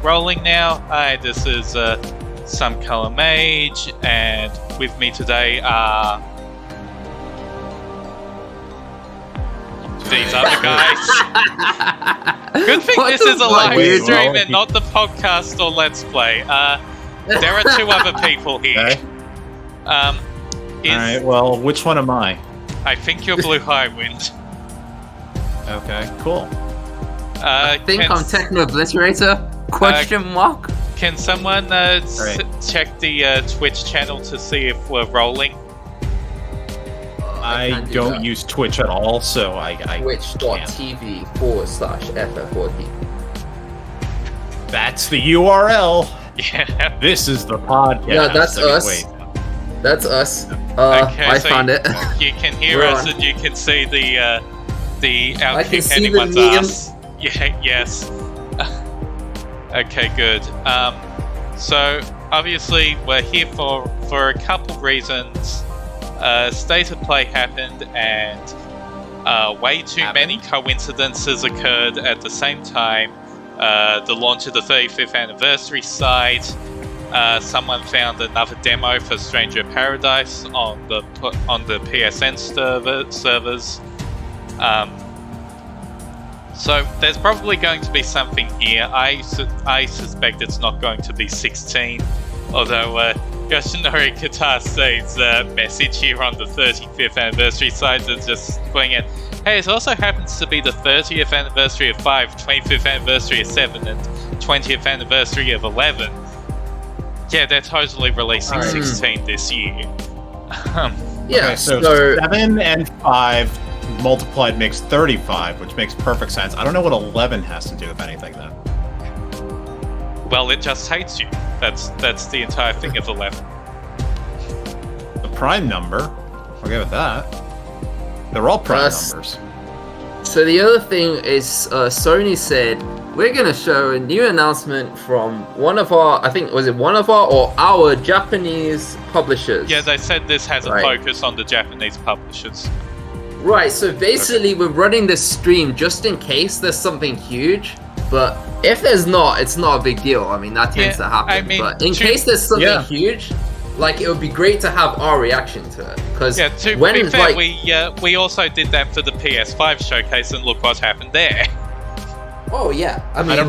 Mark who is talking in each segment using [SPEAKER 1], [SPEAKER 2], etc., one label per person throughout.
[SPEAKER 1] rolling now. Hi, this is Some Color Mage, and with me today are these other guys. Good thing this is a live stream and not the podcast or Let's Play. There are two other people here.
[SPEAKER 2] Okay. Alright, well, which one am I?
[SPEAKER 1] I think you're Blue Highwind.
[SPEAKER 2] Okay, cool.
[SPEAKER 3] I think I'm Techno Obliterator? Question mark?
[SPEAKER 1] Can someone check the Twitch channel to see if we're rolling?
[SPEAKER 2] I don't use Twitch at all, so I
[SPEAKER 3] Twitch.tv/FFWiki.
[SPEAKER 2] That's the URL.
[SPEAKER 1] Yeah.
[SPEAKER 2] This is the podcast.
[SPEAKER 3] Yeah, that's us.
[SPEAKER 2] Wait.
[SPEAKER 3] That's us.
[SPEAKER 1] Okay,
[SPEAKER 3] I
[SPEAKER 1] so
[SPEAKER 3] found it.
[SPEAKER 1] You can hear us and you can see the
[SPEAKER 3] I can see
[SPEAKER 1] anyone's
[SPEAKER 3] the
[SPEAKER 1] ass. Yeah, yes. Okay, good. So obviously we're here for a couple reasons. State of Play happened, and way too many coincidences occurred at the same time. The launch of the 35th anniversary site. Someone found another demo for Stranger Paradise on the PSN servers. So there's probably going to be something here. I suspect it's not going to be 16, although Yoshinori Katase's message here on the 35th anniversary site is just putting it, hey, it also happens to be the 30th anniversary of 5, 25th anniversary of 7, and 20th anniversary of 11. Yeah, they're totally releasing 16 this year.
[SPEAKER 3] Yeah,
[SPEAKER 2] okay, so 7 and 5 multiplied makes 35, which makes perfect sense. I don't know what 11 has to do with anything, though.
[SPEAKER 1] Well, it just hates you. That's the entire thing of 11.
[SPEAKER 2] The prime number, I'll give it that. They're all prime numbers.
[SPEAKER 3] So the other thing is, Sony said, we're going to show a new announcement from one of our, I think, was it one of our or our Japanese publishers?
[SPEAKER 1] Yeah, they said this has a focus on the Japanese publishers.
[SPEAKER 3] Right, so basically we're running this stream just in case there's something huge, but if there's not, it's not a big deal. I mean, that tends to happen.
[SPEAKER 1] I mean,
[SPEAKER 3] but in case there's something huge, like, it would be great to have our reaction to it. Because
[SPEAKER 1] to be fair, we also did that for the PS5 showcase, and look what happened there.
[SPEAKER 3] Oh yeah, I mean,
[SPEAKER 2] it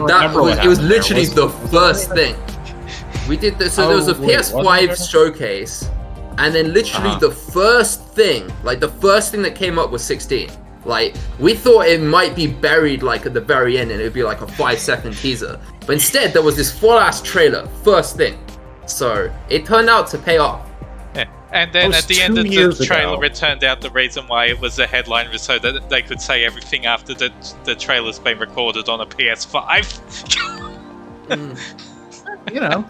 [SPEAKER 3] was literally the first thing. We did this, so there was a PS5 showcase, and then literally the first thing that came up was 16. Like, we thought it might be buried like at the very end and it would be like a 5-second teaser. But instead there was this full-ass trailer, first thing. So it turned out to pay off.
[SPEAKER 1] Yeah. And then at the end of the trailer it turned out the reason why it was a headline was so that they could say everything after the trailer's been recorded on a PS5.
[SPEAKER 2] You know.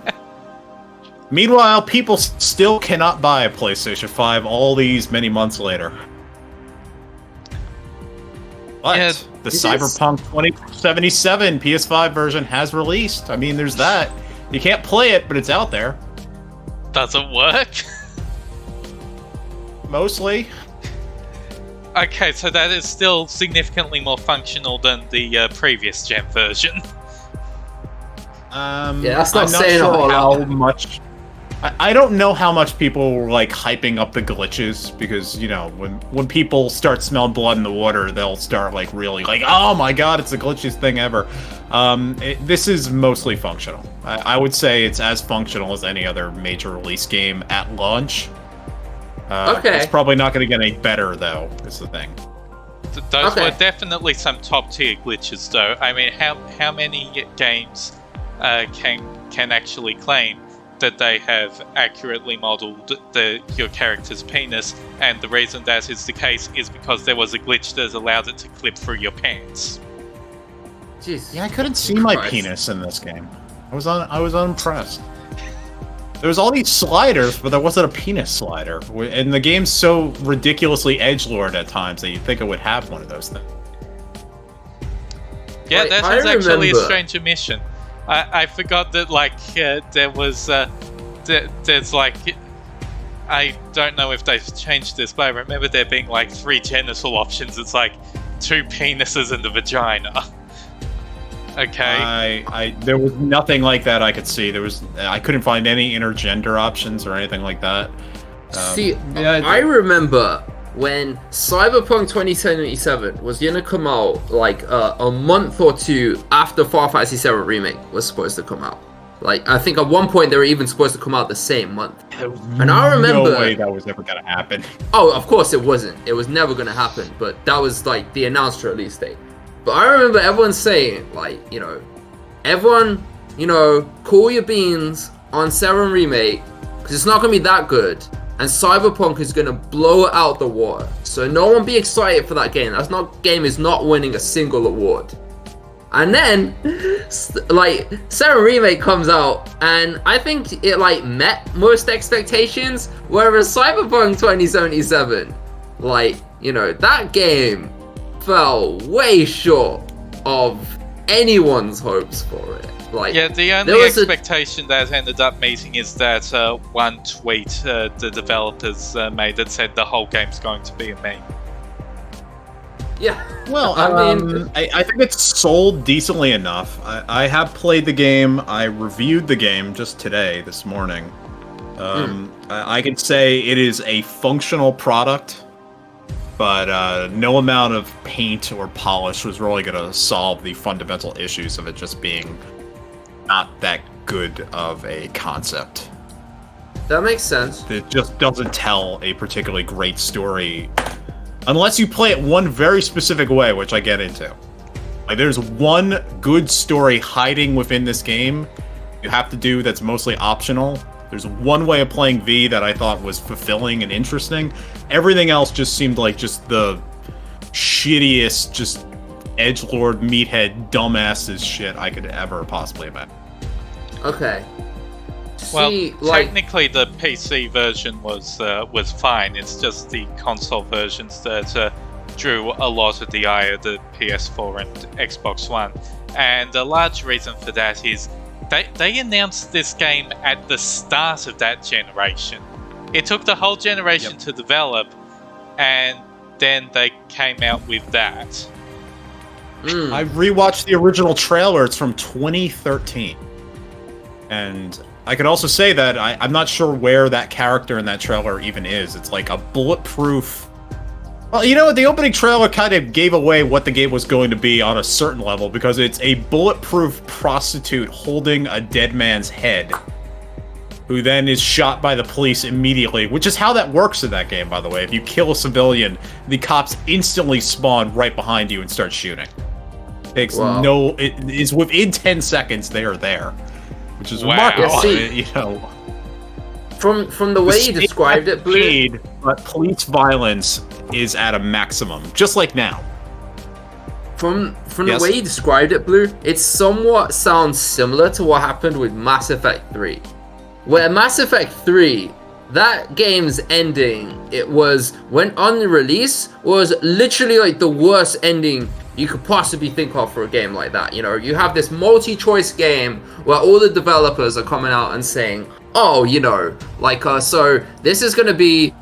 [SPEAKER 2] Meanwhile, people still cannot buy a PlayStation 5 all these many months later. But the Cyberpunk 2077 PS5 version has released. I mean, there's that. You can't play it, but it's out there.
[SPEAKER 1] Does it work?
[SPEAKER 2] Mostly.
[SPEAKER 1] Okay, so that is still significantly more functional than the previous gen version.
[SPEAKER 3] Yeah, that's not
[SPEAKER 2] I'm
[SPEAKER 3] saying
[SPEAKER 2] not sure
[SPEAKER 3] how
[SPEAKER 2] much. I don't know how much people were like hyping up the glitches, because, you know, when people start smelling blood in the water, they'll start like really like, oh my god, it's the glitchiest thing ever. This is mostly functional. I would say it's as functional as any other major release game at launch. It's probably not going to get any better, though, is the thing.
[SPEAKER 1] Those were definitely some top-tier glitches, though. I mean, how many games can actually claim that they have accurately modeled your character's penis, and the reason that is the case is because there was a glitch that allowed it to clip through your pants.
[SPEAKER 3] Jeez.
[SPEAKER 2] Yeah, I couldn't see my penis in this game. I was unimpressed. There was all these sliders, but there wasn't a penis slider. And the game's so ridiculously edgelord at times that you'd think it would have one of those things.
[SPEAKER 1] Yeah, that was actually a strange omission. I forgot that, like, there was, there's, like, I don't know if they've changed this, but I remember there being, like, 3 genital options. It's, like, 2 penises and a vagina. Okay.
[SPEAKER 2] There was nothing like that I could see. I couldn't find any intergender options or anything like that.
[SPEAKER 3] I remember when Cyberpunk 2077 was gonna come out like a month or two after Final Fantasy VII Remake was supposed to come out. Like, I think at one point they were even supposed to come out the same month. And I remember...
[SPEAKER 2] No way that was ever gonna happen.
[SPEAKER 3] Oh, of course it wasn't. It was never gonna happen, but that was like the announced release date. But I remember everyone saying, like, you know, everyone, you know, cool your beans on 7 Remake, because it's not gonna be that good. And Cyberpunk is gonna blow it out the water. So no one be excited for that game. Game is not winning a single award. And then, like, 7 Remake comes out, and I think it, like, met most expectations, whereas Cyberpunk 2077, like, you know, that game fell way short of anyone's hopes for it. Like,
[SPEAKER 1] yeah, the only expectation that ended up meeting is that one tweet the developers made that said the whole game's going to be a meme.
[SPEAKER 3] Yeah.
[SPEAKER 2] Well, I mean, I think it's sold decently enough. I have played the game. I reviewed the game just this morning. I can say it is a functional product, but no amount of paint or polish was really going to solve the fundamental issues of it just being not that good of a concept.
[SPEAKER 3] That makes sense.
[SPEAKER 2] It just doesn't tell a particularly great story unless you play it one very specific way, which I get into. Like, there's one good story hiding within this game you have to do that's mostly optional. There's one way of playing V that I thought was fulfilling and interesting. Everything else just seemed like just the shittiest, just edgelord, meathead, dumbasses shit I could ever possibly imagine.
[SPEAKER 3] Okay.
[SPEAKER 1] Well, technically the PC version was fine. It's just the console versions that drew a lot of the eye of the PS4 and Xbox One. And a large reason for that is they announced this game at the start of that generation. It took the whole generation to develop, and then they came out with that.
[SPEAKER 2] I rewatched the original trailer. It's from 2013. And I could also say that I'm not sure where that character in that trailer even is. It's like a bulletproof... Well, you know what? The opening trailer kind of gave away what the game was going to be on a certain level, because it's a bulletproof prostitute holding a dead man's head, who then is shot by the police immediately, which is how that works in that game, by the way. If you kill a civilian, the cops instantly spawn right behind you and start shooting. It is within 10 seconds they are there, which is remarkable.
[SPEAKER 3] Yeah, see,
[SPEAKER 2] you know,
[SPEAKER 3] from the way you described it, Blue,
[SPEAKER 2] but police violence is at a maximum, just like now.
[SPEAKER 3] From the way you described it, Blue, it somewhat sounds similar to what happened with Mass Effect 3. Where Mass Effect 3, that game's ending, when on the release, was literally like the worst ending you could possibly think of for a game like that. You know, you have this multi-choice game where all the developers are coming out and saying, oh, you know, like, so this is going to be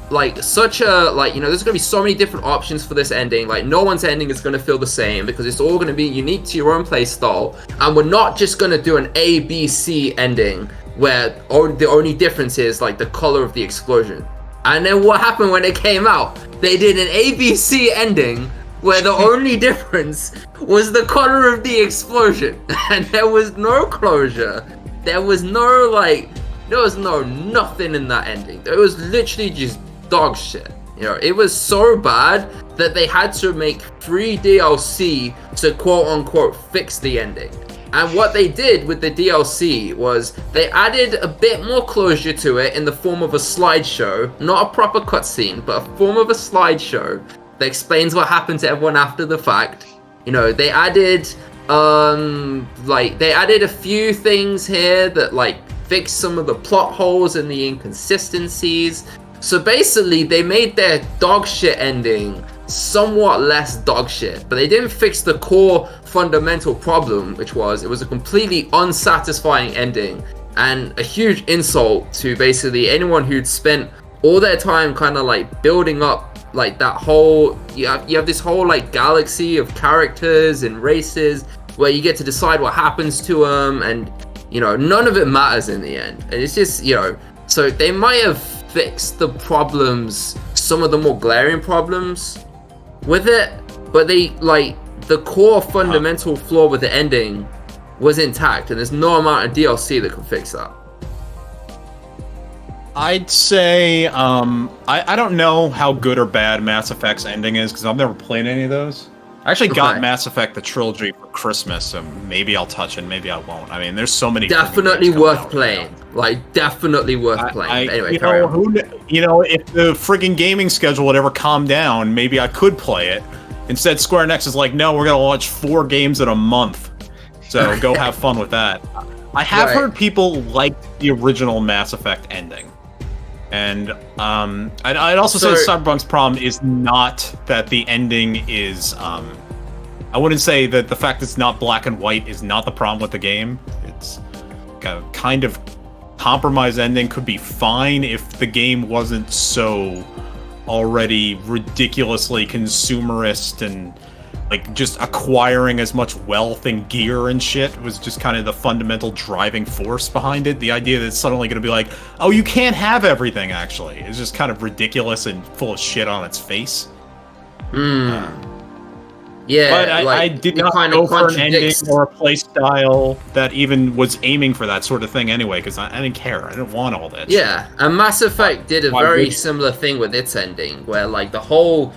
[SPEAKER 3] like such a, like, you know, there's going to be so many different options for this ending. Like, no one's ending is going to feel the same because it's all going to be unique to your own play style. And we're not just going to do an A, B, C ending where the only difference is like the color of the explosion. And then what happened when it came out? They did an A, B, C ending where the only difference was the color of the explosion. And there was no closure. There was no, like, nothing in that ending. It was literally just dog shit. You know, it was so bad that they had to make free DLC to quote unquote fix the ending. And what they did with the DLC was they added a bit more closure to it in the form of a slideshow, not a proper cutscene, but a form of a slideshow that explains what happened to everyone after the fact. You know, they added a few things here that like fixed some of the plot holes and the inconsistencies. So basically they made their dog shit ending somewhat less dog shit, but they didn't fix the core fundamental problem, which was it was a completely unsatisfying ending and a huge insult to basically anyone who'd spent all their time kind of like building up like that whole, you have this whole like galaxy of characters and races where you get to decide what happens to them, and you know, none of it matters in the end. And it's just, you know, so they might have fixed the problems, some of the more glaring problems with it, but they, like, the core fundamental flaw with the ending was intact, and there's no amount of DLC that can fix that.
[SPEAKER 2] I'd say, I don't know how good or bad Mass Effect's ending is, because I've never played any of those. I actually got Mass Effect the trilogy for Christmas, so maybe I'll touch it, maybe I won't. I mean, there's so many.
[SPEAKER 3] Definitely worth playing. Like, definitely worth playing. Anyway, carry on.
[SPEAKER 2] You know, if the friggin' gaming schedule would ever calm down, maybe I could play it. Instead, Square Enix is like, no, we're gonna launch 4 games in a month. So go have fun with that. I have heard people like the original Mass Effect ending. And I'd also say Cyberpunk's problem is not that the ending is... I wouldn't say that the fact it's not black and white is not the problem with the game. It's a kind of compromise ending could be fine if the game wasn't so already ridiculously consumerist and like just acquiring as much wealth and gear and shit was just kind of the fundamental driving force behind it. The idea that it's suddenly going to be like, oh, you can't have everything, actually, is just kind of ridiculous and full of shit on its face.
[SPEAKER 3] Yeah,
[SPEAKER 2] but I did not go for an ending or a play style that even was aiming for that sort of thing anyway, because I didn't care. I didn't want all that shit.
[SPEAKER 3] And Mass Effect did a very similar thing with its ending, where like the whole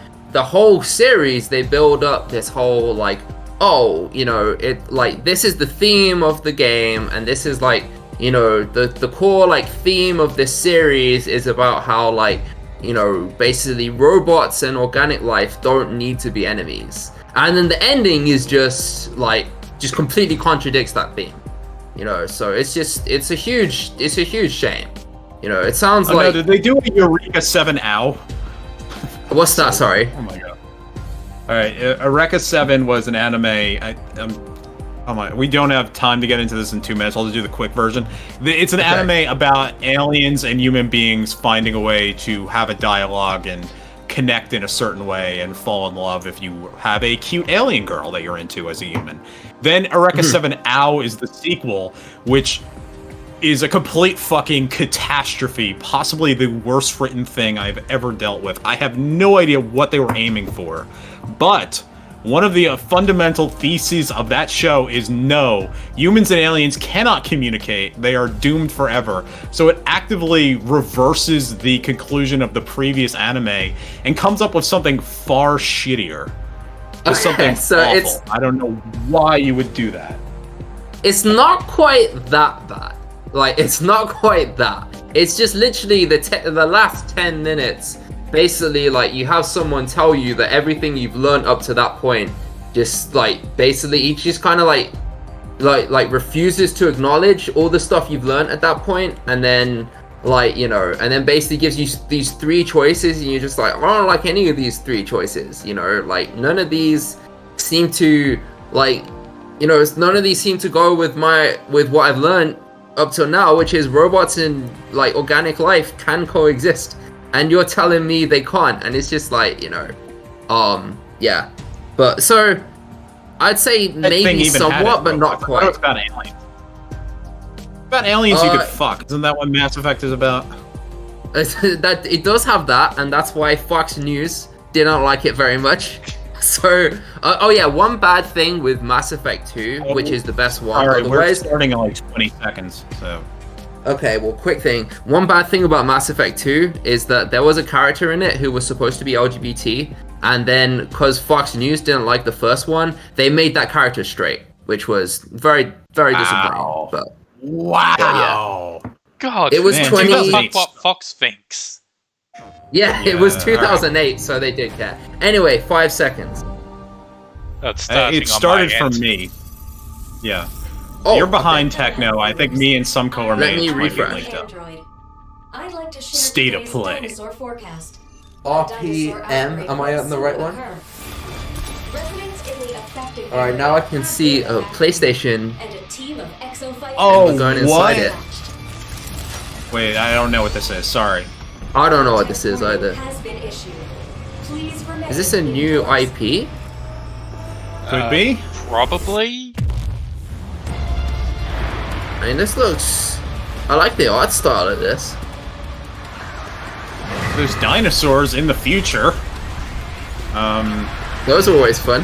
[SPEAKER 3] series, they build up this whole like, oh, you know, it like this is the theme of the game, and this is like, you know, the core like theme of this series is about how like, you know, basically robots and organic life don't need to be enemies. And then the ending is just completely contradicts that theme, you know. So it's a huge shame, you know. It sounds like.
[SPEAKER 2] No, did they do a Eureka 7 Ow?
[SPEAKER 3] What's that? Sorry.
[SPEAKER 2] Oh my god. All right, Eureka 7 was an anime. We don't have time to get into this in 2 minutes. I'll just do the quick version. It's an anime about aliens and human beings finding a way to have a dialogue and connect in a certain way and fall in love if you have a cute alien girl that you're into as a human. Then Eureka 7 Ow is the sequel, which is a complete fucking catastrophe, possibly the worst written thing I've ever dealt with. I have no idea what they were aiming for, but one of the fundamental theses of that show is no, humans and aliens cannot communicate. They are doomed forever. So it actively reverses the conclusion of the previous anime and comes up with something far shittier. Just something awful. I don't know why you would do that.
[SPEAKER 3] It's not quite that bad. Like, it's not quite that. It's just literally the last 10 minutes. Basically, like, you have someone tell you that everything you've learned up to that point, just like basically each just kind of like refuses to acknowledge all the stuff you've learned at that point, and then like, you know, and then basically gives you these 3 choices, and you're just like, I don't like any of these 3 choices, you know, like none of these seem to like, you know, none of these seem to go with what I've learned up till now, which is robots and like organic life can coexist. And you're telling me they can't, and it's just like, you know, yeah. But so, I'd say maybe somewhat, but not quite.
[SPEAKER 2] It's about aliens. About aliens you could fuck. Isn't that what Mass Effect is about?
[SPEAKER 3] That it does have that, and that's why Fox News did not like it very much. So, oh yeah, one bad thing with Mass Effect 2, which is the best one.
[SPEAKER 2] Alright, we're starting in like 20 seconds, so...
[SPEAKER 3] Okay, well, quick thing. One bad thing about Mass Effect 2 is that there was a character in it who was supposed to be LGBT, and then, because Fox News didn't like the first one, they made that character straight, which was very, very disappointing. But,
[SPEAKER 2] wow!
[SPEAKER 3] Yeah.
[SPEAKER 1] God,
[SPEAKER 3] it was 20...
[SPEAKER 1] Fuck what Fox thinks.
[SPEAKER 3] Yeah, it was 2008, so they did care. Anyway, 5 seconds.
[SPEAKER 1] That's starting
[SPEAKER 2] it started from me. Yeah. Oh, you're behind Techno. I think me and some co-mates
[SPEAKER 3] Let me refresh.
[SPEAKER 4] I'd like to share
[SPEAKER 2] State of play.
[SPEAKER 3] RPM. Am I on the right one? Alright, now I can see a PlayStation.
[SPEAKER 2] Oh,
[SPEAKER 3] we're going inside it.
[SPEAKER 2] Wait, I don't know what this is. Sorry.
[SPEAKER 3] I don't know what this is either. Is this a new IP?
[SPEAKER 2] Could be.
[SPEAKER 1] Probably.
[SPEAKER 3] I mean, this looks... I like the art style of this.
[SPEAKER 2] There's dinosaurs in the future.
[SPEAKER 3] Those are always fun.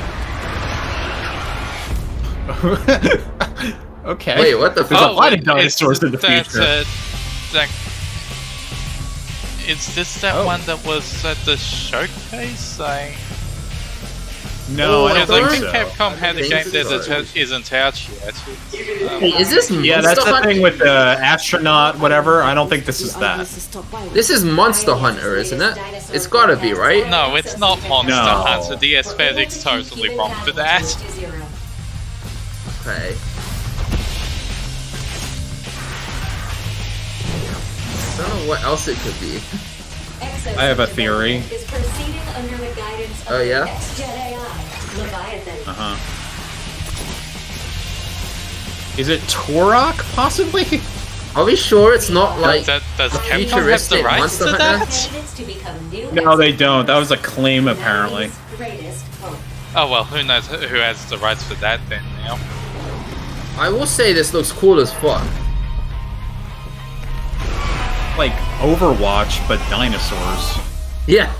[SPEAKER 2] Okay.
[SPEAKER 3] Wait, what the
[SPEAKER 2] There's a
[SPEAKER 3] fuck?
[SPEAKER 2] lot of dinosaurs in the future.
[SPEAKER 1] Is this that one that was at the showcase?
[SPEAKER 2] No, I
[SPEAKER 1] Because
[SPEAKER 2] don't
[SPEAKER 1] I
[SPEAKER 2] think
[SPEAKER 1] think
[SPEAKER 2] so.
[SPEAKER 1] Capcom had a game that isn't out yet.
[SPEAKER 3] Hey, is this
[SPEAKER 2] Yeah,
[SPEAKER 3] Monster
[SPEAKER 2] that's the
[SPEAKER 3] Hunter?
[SPEAKER 2] thing with the astronaut, whatever. I don't think this is that.
[SPEAKER 3] This is Monster Hunter, isn't it? It's gotta be, right?
[SPEAKER 1] No, it's not Monster
[SPEAKER 2] No.
[SPEAKER 1] Hunter. The aesthetic's totally wrong for that.
[SPEAKER 3] Okay. I don't know what else it could be.
[SPEAKER 2] I have a theory.
[SPEAKER 3] Oh, yeah?
[SPEAKER 2] Uh-huh. Is it Turok, possibly?
[SPEAKER 3] Are we sure it's not like
[SPEAKER 1] Does Capcom have the
[SPEAKER 3] futuristic
[SPEAKER 1] rights to
[SPEAKER 3] Monster
[SPEAKER 1] that?
[SPEAKER 2] No, they don't. That was a claim, apparently.
[SPEAKER 1] Oh well, who knows who has the rights for that then now?
[SPEAKER 3] I will say this looks cool as fuck.
[SPEAKER 2] Like Overwatch, but dinosaurs.
[SPEAKER 3] Yeah.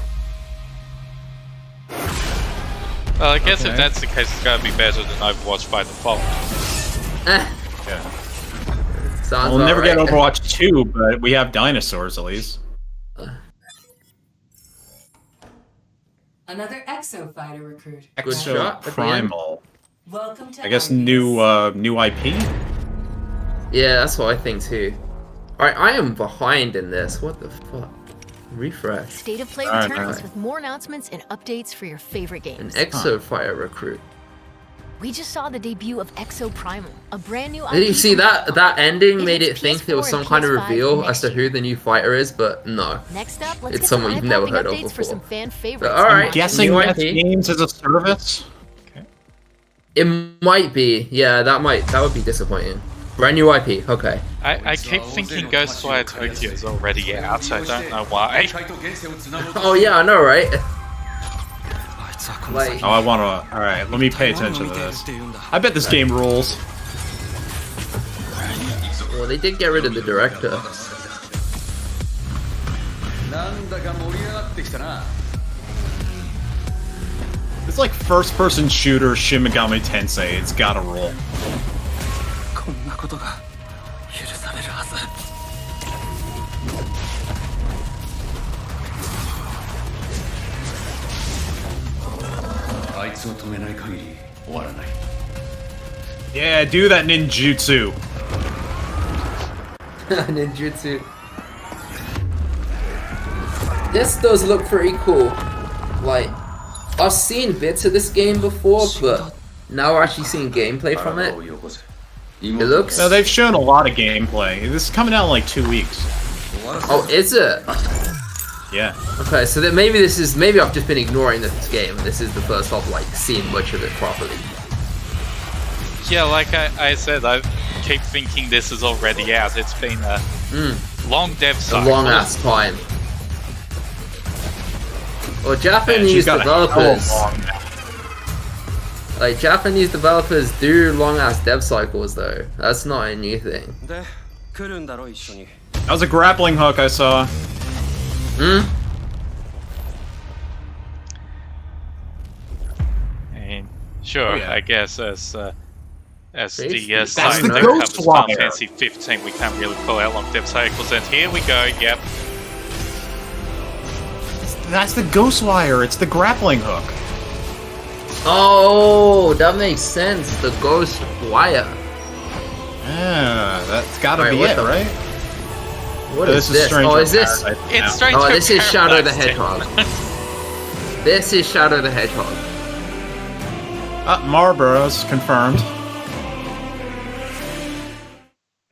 [SPEAKER 1] Well, I guess
[SPEAKER 2] Okay.
[SPEAKER 1] if that's the case, it's gotta be better than Overwatch by default.
[SPEAKER 3] Eh,
[SPEAKER 2] Yeah.
[SPEAKER 3] sounds
[SPEAKER 2] We'll never get
[SPEAKER 3] alright.
[SPEAKER 2] Overwatch 2, but we have dinosaurs at least.
[SPEAKER 4] Another Exo Fighter recruit.
[SPEAKER 3] Good
[SPEAKER 2] Exo
[SPEAKER 3] shot at the
[SPEAKER 2] Primal.
[SPEAKER 4] Welcome to
[SPEAKER 2] I guess
[SPEAKER 4] Argus.
[SPEAKER 2] new IP.
[SPEAKER 3] Yeah, that's what I think too. Alright, I am behind in this. What the fuck? Refresh.
[SPEAKER 5] State of Play
[SPEAKER 2] Alright,
[SPEAKER 5] returns
[SPEAKER 3] alright.
[SPEAKER 5] with more announcements and updates for your favorite
[SPEAKER 3] An
[SPEAKER 5] games.
[SPEAKER 3] Exo Fire recruit.
[SPEAKER 5] We just saw the debut of Exo Primal, a brand new
[SPEAKER 3] Did you
[SPEAKER 5] IP
[SPEAKER 3] see
[SPEAKER 5] from
[SPEAKER 3] that?
[SPEAKER 5] Capcom.
[SPEAKER 3] That ending
[SPEAKER 5] It
[SPEAKER 3] made
[SPEAKER 5] hits
[SPEAKER 3] it think there was
[SPEAKER 5] PS4
[SPEAKER 3] some
[SPEAKER 5] and
[SPEAKER 3] kind of
[SPEAKER 5] PS5
[SPEAKER 3] reveal
[SPEAKER 5] next
[SPEAKER 3] as to who the new fighter is, but no.
[SPEAKER 5] Next up, let's
[SPEAKER 3] It's
[SPEAKER 5] get some
[SPEAKER 3] someone you've never
[SPEAKER 5] eye-popping
[SPEAKER 3] heard of
[SPEAKER 5] updates for
[SPEAKER 3] before.
[SPEAKER 5] some fan favorites.
[SPEAKER 3] alright.
[SPEAKER 2] I'm guessing
[SPEAKER 3] new
[SPEAKER 2] that's
[SPEAKER 3] IP.
[SPEAKER 2] games as a service.
[SPEAKER 3] It might be. Yeah, that would be disappointing. Brand new IP. Okay.
[SPEAKER 1] I keep thinking Ghostwire Tokyo is already out, so I don't know why.
[SPEAKER 3] Oh yeah, I know, right? Like,
[SPEAKER 2] Oh, I want to. All right, let me pay attention to this. I bet this game rules.
[SPEAKER 3] well, they did get rid of the director.
[SPEAKER 2] It's like first-person shooter Shin Megami Tensei. It's gotta roll. Yeah, do that ninjutsu.
[SPEAKER 3] Ninjutsu. This does look pretty cool. Like, I've seen bits of this game before, but now we're actually seeing gameplay from it. It looks.
[SPEAKER 2] No, they've shown a lot of gameplay. This is coming out in like 2 weeks.
[SPEAKER 3] Oh, is it?
[SPEAKER 2] Yeah.
[SPEAKER 3] Okay, so then maybe maybe I've just been ignoring this game. This is the first I've like seen much of it properly.
[SPEAKER 1] Yeah, like I said, I keep thinking this is already out. It's been a long dev
[SPEAKER 3] A
[SPEAKER 1] cycle.
[SPEAKER 3] long ass time. Well,
[SPEAKER 2] Man,
[SPEAKER 3] Japanese
[SPEAKER 2] she's got a hell of a
[SPEAKER 3] developers,
[SPEAKER 2] long-
[SPEAKER 3] like Japanese developers, do long ass dev cycles though. That's not a new thing.
[SPEAKER 2] That was a grappling hook I saw.
[SPEAKER 1] And sure,
[SPEAKER 2] Oh, yeah.
[SPEAKER 1] I guess as the
[SPEAKER 3] Basically,
[SPEAKER 1] site
[SPEAKER 3] that's
[SPEAKER 2] the
[SPEAKER 1] that
[SPEAKER 2] Ghost
[SPEAKER 1] covers Final
[SPEAKER 2] Wire.
[SPEAKER 1] Fantasy 15, we can't really pull out long dev cycles. And here we go. Yep.
[SPEAKER 2] That's the Ghostwire. It's the grappling hook.
[SPEAKER 3] Oh, that makes sense. The ghost wire.
[SPEAKER 2] Yeah, that's gotta
[SPEAKER 3] Alright,
[SPEAKER 2] be
[SPEAKER 3] what
[SPEAKER 2] it,
[SPEAKER 3] the-
[SPEAKER 2] right?
[SPEAKER 3] What is this?
[SPEAKER 2] Stranger
[SPEAKER 3] Oh, is this?
[SPEAKER 2] Paradise
[SPEAKER 1] It's
[SPEAKER 2] now.
[SPEAKER 1] Stranger
[SPEAKER 3] Oh, this is Shadow the
[SPEAKER 1] Paradise.
[SPEAKER 3] Hedgehog. This is Shadow the Hedgehog.
[SPEAKER 2] Marlboro's confirmed.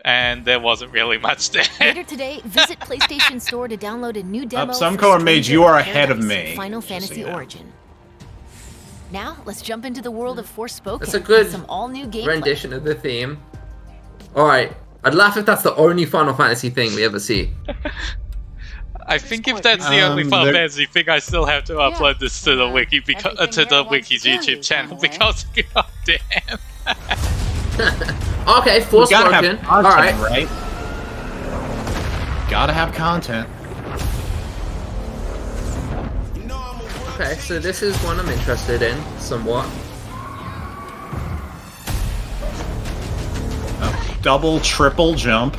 [SPEAKER 1] And there wasn't really much there.
[SPEAKER 5] Later today, visit PlayStation Store to download a new demo.
[SPEAKER 2] Some
[SPEAKER 5] for
[SPEAKER 2] color mage,
[SPEAKER 5] Stranger
[SPEAKER 2] you are ahead of
[SPEAKER 5] Paradise,
[SPEAKER 2] me.
[SPEAKER 5] Final
[SPEAKER 2] Just so
[SPEAKER 5] Fantasy
[SPEAKER 2] you know.
[SPEAKER 5] Origin. Now, let's jump into the world of Forspoken.
[SPEAKER 3] That's a good
[SPEAKER 5] with some all-new gameplay.
[SPEAKER 3] rendition of the theme. Alright, I'd laugh if that's the only Final Fantasy thing we ever see.
[SPEAKER 1] I think if that's the only Final
[SPEAKER 2] there-
[SPEAKER 1] Fantasy thing, I still have to upload this to the wiki because
[SPEAKER 4] Everything
[SPEAKER 1] to the
[SPEAKER 4] there wants
[SPEAKER 1] Wiki's
[SPEAKER 4] to tell you,
[SPEAKER 1] YouTube channel
[SPEAKER 4] by the way.
[SPEAKER 1] because goddamn.
[SPEAKER 3] Okay,
[SPEAKER 2] You
[SPEAKER 3] force
[SPEAKER 2] gotta
[SPEAKER 3] broken.
[SPEAKER 2] have content,
[SPEAKER 3] Alright.
[SPEAKER 2] right? Gotta have content.
[SPEAKER 3] Okay, so this is one I'm interested in, somewhat.
[SPEAKER 2] Double, triple jump.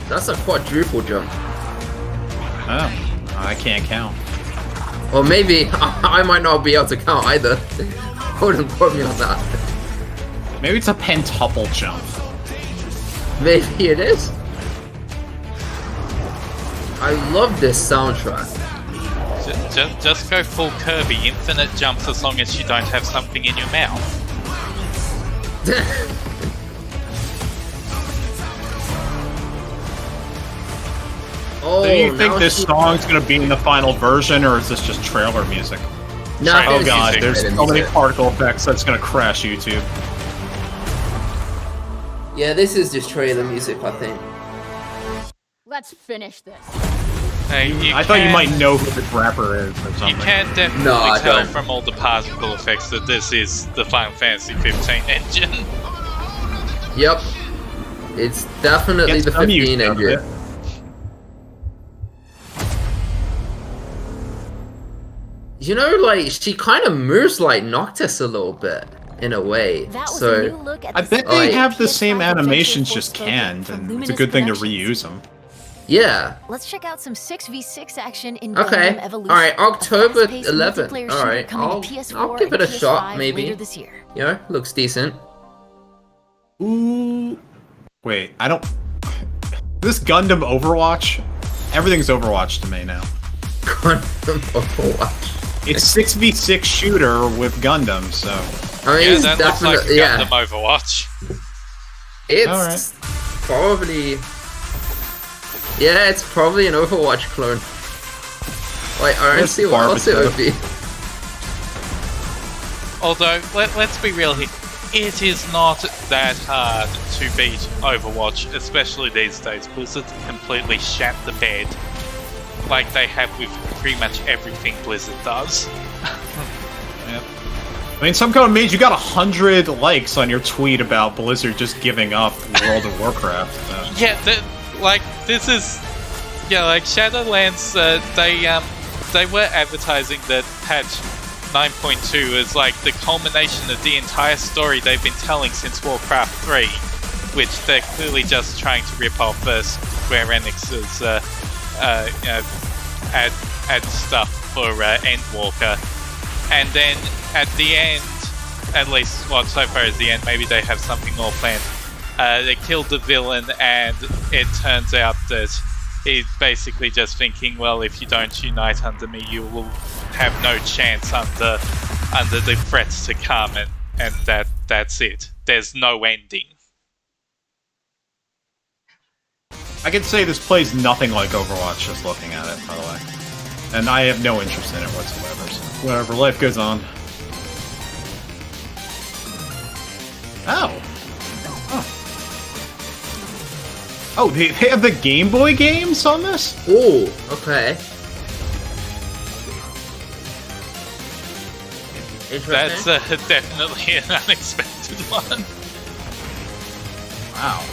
[SPEAKER 3] That's a quadruple jump.
[SPEAKER 2] Oh, I can't count.
[SPEAKER 3] Or maybe I might not be able to count either. Wouldn't quote me on that.
[SPEAKER 2] Maybe it's a pentuple jump.
[SPEAKER 3] Maybe it is. I love this soundtrack.
[SPEAKER 1] Just go full Kirby, infinite jumps as long as you don't have something in your mouth.
[SPEAKER 3] Oh,
[SPEAKER 2] Do you think
[SPEAKER 3] now
[SPEAKER 2] this song's gonna be in the final version, or is this just trailer music?
[SPEAKER 3] No, I think
[SPEAKER 2] Oh
[SPEAKER 3] it's
[SPEAKER 2] god,
[SPEAKER 3] music.
[SPEAKER 2] there's
[SPEAKER 3] It's
[SPEAKER 2] so many
[SPEAKER 3] music.
[SPEAKER 2] particle effects that's gonna crash YouTube.
[SPEAKER 3] Yeah, this is just trailer music, I think.
[SPEAKER 5] Let's finish this.
[SPEAKER 2] I thought you might know who the rapper is or something.
[SPEAKER 1] You can definitely
[SPEAKER 3] No, I
[SPEAKER 1] tell
[SPEAKER 3] don't.
[SPEAKER 1] from all the particle effects that this is the Final Fantasy 15 engine.
[SPEAKER 3] Yep. It's definitely
[SPEAKER 2] Get
[SPEAKER 3] the
[SPEAKER 2] some use
[SPEAKER 3] 15
[SPEAKER 2] out of
[SPEAKER 3] engine.
[SPEAKER 2] it.
[SPEAKER 3] You know, like, she kind of moves like Noctis a little bit, in a way.
[SPEAKER 5] That was
[SPEAKER 3] So,
[SPEAKER 5] a new look at
[SPEAKER 2] I
[SPEAKER 5] the
[SPEAKER 2] bet
[SPEAKER 3] Like-
[SPEAKER 2] they have the
[SPEAKER 5] PS5
[SPEAKER 2] same
[SPEAKER 5] Adventure
[SPEAKER 2] animations
[SPEAKER 5] Force
[SPEAKER 2] just
[SPEAKER 5] Spoken
[SPEAKER 2] canned,
[SPEAKER 5] from
[SPEAKER 2] and it's a
[SPEAKER 5] Luminous
[SPEAKER 2] good thing to
[SPEAKER 5] Productions.
[SPEAKER 2] reuse them.
[SPEAKER 3] yeah.
[SPEAKER 5] Let's check out some 6v6 action in
[SPEAKER 3] Okay.
[SPEAKER 5] Gundam Evolution.
[SPEAKER 3] Alright, October
[SPEAKER 5] a fast-paced
[SPEAKER 3] 11th.
[SPEAKER 5] multiplayer shooter
[SPEAKER 3] Alright,
[SPEAKER 5] coming
[SPEAKER 3] I'll
[SPEAKER 5] to PS4
[SPEAKER 3] I'll give it
[SPEAKER 5] and
[SPEAKER 3] a shot,
[SPEAKER 5] PS5
[SPEAKER 3] maybe.
[SPEAKER 5] later this year.
[SPEAKER 3] You know, looks decent.
[SPEAKER 2] Ooh. Wait, I don't... This Gundam Overwatch? Everything's Overwatch to me now.
[SPEAKER 3] Gundam Overwatch.
[SPEAKER 2] It's 6v6 shooter with Gundam, so...
[SPEAKER 3] I mean,
[SPEAKER 1] Yeah,
[SPEAKER 3] it's
[SPEAKER 1] that looks like
[SPEAKER 3] definitely, yeah.
[SPEAKER 1] Gundam Overwatch.
[SPEAKER 3] It's probably... Yeah, it's probably an Overwatch clone. Like, I don't
[SPEAKER 2] That's
[SPEAKER 3] see what else it
[SPEAKER 2] barbecue.
[SPEAKER 3] would be.
[SPEAKER 1] Although, let's be real here. It is not that hard to beat Overwatch, especially these days. Blizzard completely shat the bed, like they have with pretty much everything Blizzard does.
[SPEAKER 2] Yep. I mean, some kind of made you got 100 likes on your tweet about Blizzard just giving up World of Warcraft. So.
[SPEAKER 1] Yeah, this is, yeah, like Shadowlands. They were advertising that patch 9.2 is like the culmination of the entire story they've been telling since Warcraft 3, which they're clearly just trying to rip off Square Enix's add stuff for Endwalker, and then at the end, at least well so far as the end, maybe they have something more planned. They killed the villain, and it turns out that he's basically just thinking, well, if you don't unite under me, you will have no chance under the threats to come, and that's it. There's no ending.
[SPEAKER 2] I can say this plays nothing like Overwatch just looking at it, by the way. And I have no interest in it whatsoever, so whatever, life goes on. Oh. Oh, they have the Game Boy games on this?
[SPEAKER 3] Ooh, okay.
[SPEAKER 1] That's
[SPEAKER 3] Interesting.
[SPEAKER 1] definitely an unexpected one.
[SPEAKER 2] Wow.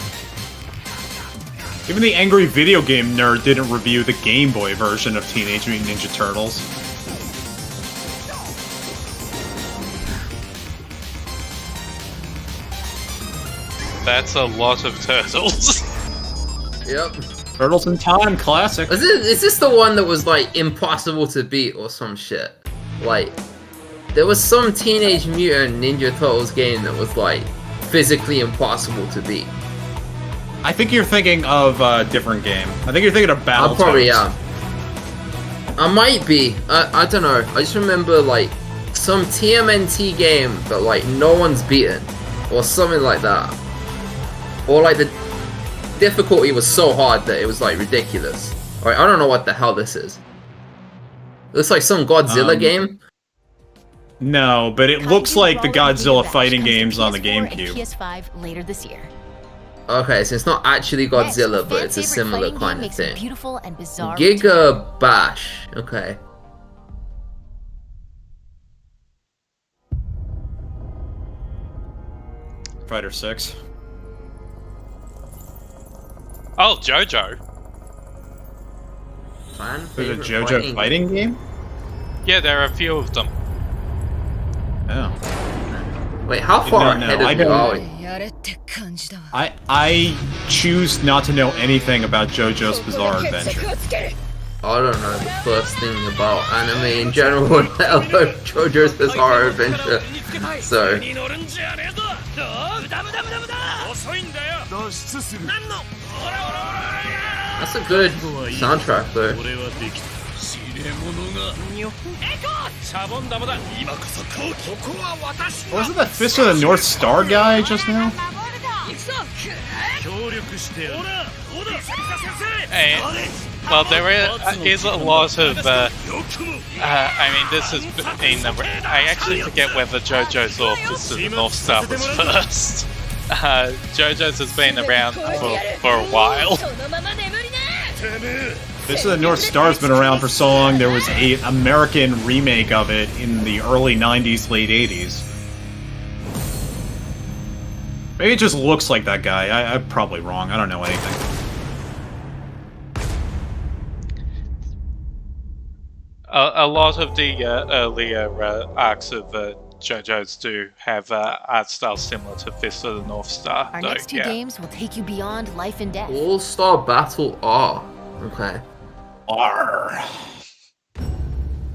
[SPEAKER 2] Even the angry video game nerd didn't review the Game Boy version of Teenage Mutant Ninja Turtles.
[SPEAKER 1] That's a lot of turtles.
[SPEAKER 3] Yep.
[SPEAKER 2] Turtles in Time, classic.
[SPEAKER 3] Is this the one that was like impossible to beat or some shit? Like, there was some Teenage Mutant Ninja Turtles game that was like physically impossible to beat.
[SPEAKER 2] I think you're thinking of a different game. I think you're thinking of Battletoads.
[SPEAKER 3] I probably am. I might be. I don't know. I just remember like some TMNT game that like no one's beaten, or something like that. Or like the difficulty was so hard that it was like ridiculous. Alright, I don't know what the hell this is. It looks like some Godzilla game.
[SPEAKER 2] No, but it looks
[SPEAKER 5] Kaiju
[SPEAKER 2] like the
[SPEAKER 5] Brawler
[SPEAKER 2] Godzilla
[SPEAKER 5] Bash
[SPEAKER 2] fighting
[SPEAKER 5] comes to
[SPEAKER 2] games on the
[SPEAKER 5] PS4 and
[SPEAKER 2] GameCube.
[SPEAKER 5] PS5 later this year.
[SPEAKER 3] Okay, so it's not actually
[SPEAKER 5] Next,
[SPEAKER 3] Godzilla, but
[SPEAKER 5] fan
[SPEAKER 3] it's a
[SPEAKER 5] favorite
[SPEAKER 3] similar
[SPEAKER 5] fighting game
[SPEAKER 3] kind of
[SPEAKER 5] makes a
[SPEAKER 3] thing.
[SPEAKER 5] beautiful and bizarre return.
[SPEAKER 3] Giga Bash. Okay.
[SPEAKER 2] Fighter 6.
[SPEAKER 1] Oh, JoJo.
[SPEAKER 3] Fan
[SPEAKER 2] There's a
[SPEAKER 3] favorite
[SPEAKER 2] JoJo fighting game?
[SPEAKER 1] Yeah, there are a few of them.
[SPEAKER 2] Oh.
[SPEAKER 3] Wait, how far
[SPEAKER 2] No,
[SPEAKER 3] ahead
[SPEAKER 2] I
[SPEAKER 3] of you
[SPEAKER 2] don't-
[SPEAKER 3] are we?
[SPEAKER 2] I choose not to know anything about JoJo's Bizarre Adventure.
[SPEAKER 3] I don't know the first thing about anime in general, let alone JoJo's Bizarre Adventure. So, that's a good soundtrack though.
[SPEAKER 2] Wasn't that Fist of the North Star guy just now?
[SPEAKER 1] And, well, there is a lot of. I mean, this has been. I actually forget whether JoJo's or Fist of the North Star was first. JoJo's has been around for a while.
[SPEAKER 2] Fist of the North Star's been around for so long, there was a American remake of it in the early 90s, late 80s. Maybe it just looks like that guy. I'm probably wrong. I don't know anything.
[SPEAKER 1] A lot of the earlier arcs of JoJo's do have art styles similar to Fist of the North Star.
[SPEAKER 5] Our
[SPEAKER 1] though,
[SPEAKER 5] next two
[SPEAKER 1] yeah.
[SPEAKER 5] games will take you beyond life and death.
[SPEAKER 3] All-Star Battle R. Okay.
[SPEAKER 2] Arr.